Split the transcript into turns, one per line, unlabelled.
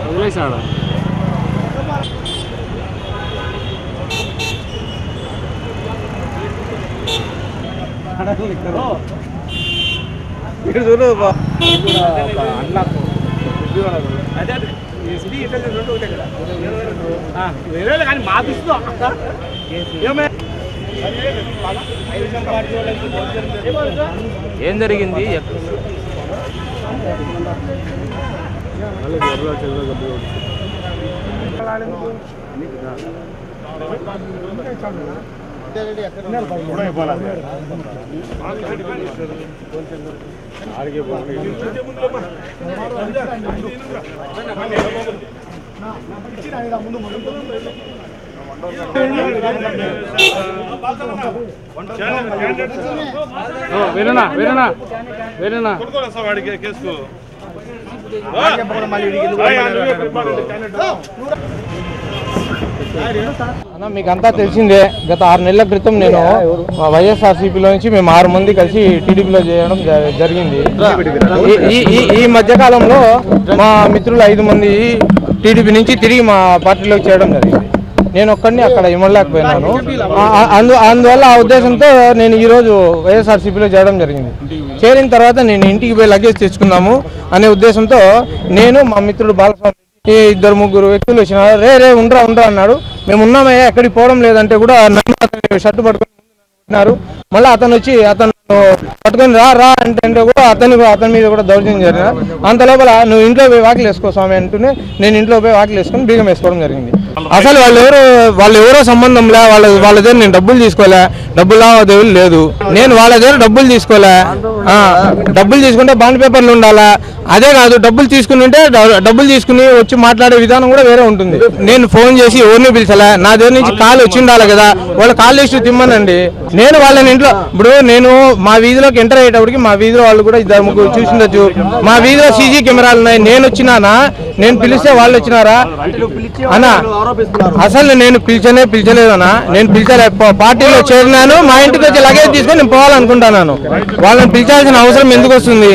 వదిలేసాడు చూడు అన్లాక్ కానీ మాపిస్తూ ఏం జరిగింది? వేరేనా వేరేనా వేరేనా అన్న మీకంతా తెలిసిందే. గత 6 నెలల క్రితం నేను వైఎస్ఆర్సీపీలో నుంచి మేము 6 మంది కలిసి టీడీపీలో చేయడం జరిగింది. ఈ మధ్యకాలంలో మా మిత్రులు 5 మంది టీడీపీ నుంచి తిరిగి మా పార్టీలోకి చేయడం జరిగింది. నేను ఒక్కడిని అక్కడ ఇవ్వలేకపోయినాను. అందువల్ల ఆ ఉద్దేశంతో నేను ఈరోజు వైఎస్ఆర్సీపీలో చేయడం జరిగింది. చేరిన తర్వాత నేను ఇంటికి పోయి లగేజ్ తెచ్చుకుందాము అనే ఉద్దేశంతో నేను మా మిత్రుడు బాలస్వామి 2-3 వ్యక్తులు వచ్చినారు. రే ఉండరా అన్నాడు. మేము ఉన్నామయ్యా, ఎక్కడికి పోవడం లేదంటే కూడా నన్ను అతని షర్టు పట్టుకొని మళ్ళీ అతను వచ్చి అతను పట్టుకొని రా అంటే కూడా అతని మీద కూడా దౌర్జన్యం జరిగిన. అంత లోపల నువ్వు ఇంట్లో పోయి వాకిలు వేసుకో స్వామి అంటూనే నేను ఇంట్లో పోయి వాకిలు వేసుకొని బీగం వేసుకోవడం జరిగింది. అసలు వాళ్ళు ఎవరో సంబంధం లే, వాళ్ళ దగ్గర నేను డబ్బులు తీసుకోలే, డబ్బులు లావాదేవీలు లేదు. నేను వాళ్ళ దగ్గర డబ్బులు తీసుకోలే. డబ్బులు తీసుకుంటే బాండ్ పేపర్లు ఉండాలా. అదే కాదు, డబ్బులు తీసుకుని వచ్చి మాట్లాడే విధానం కూడా వేరే ఉంటుంది. నేను ఫోన్ చేసి ఎవరిని పిలిచలే, నా దగ్గర నుంచి కాల్ వచ్చి ఉండాలి కదా, వాళ్ళ కాల్ లిస్టు తిమ్మనండి. నేను వాళ్ళని ఇంట్లో ఇప్పుడు నేను మా వీధిలోకి ఎంటర్ అయ్యేటప్పటికి మా వీధిలో వాళ్ళు కూడా 2-3 చూసిండొచ్చు. మా వీధిలో సీసీ కెమెరాలు ఉన్నాయి. నేను వచ్చినానా, నేను పిలిస్తే వాళ్ళు వచ్చినారా అన్నా? అసలు నేను పిలిచలేదన్నా. నేను పిలిచలే. పార్టీలో చేరినాను, మా ఇంటికి వచ్చి లగేజ్ తీసుకొని నేను పోవాలనుకుంటున్నాను. వాళ్ళని పిలిచాల్సిన అవసరం ఎందుకు వస్తుంది?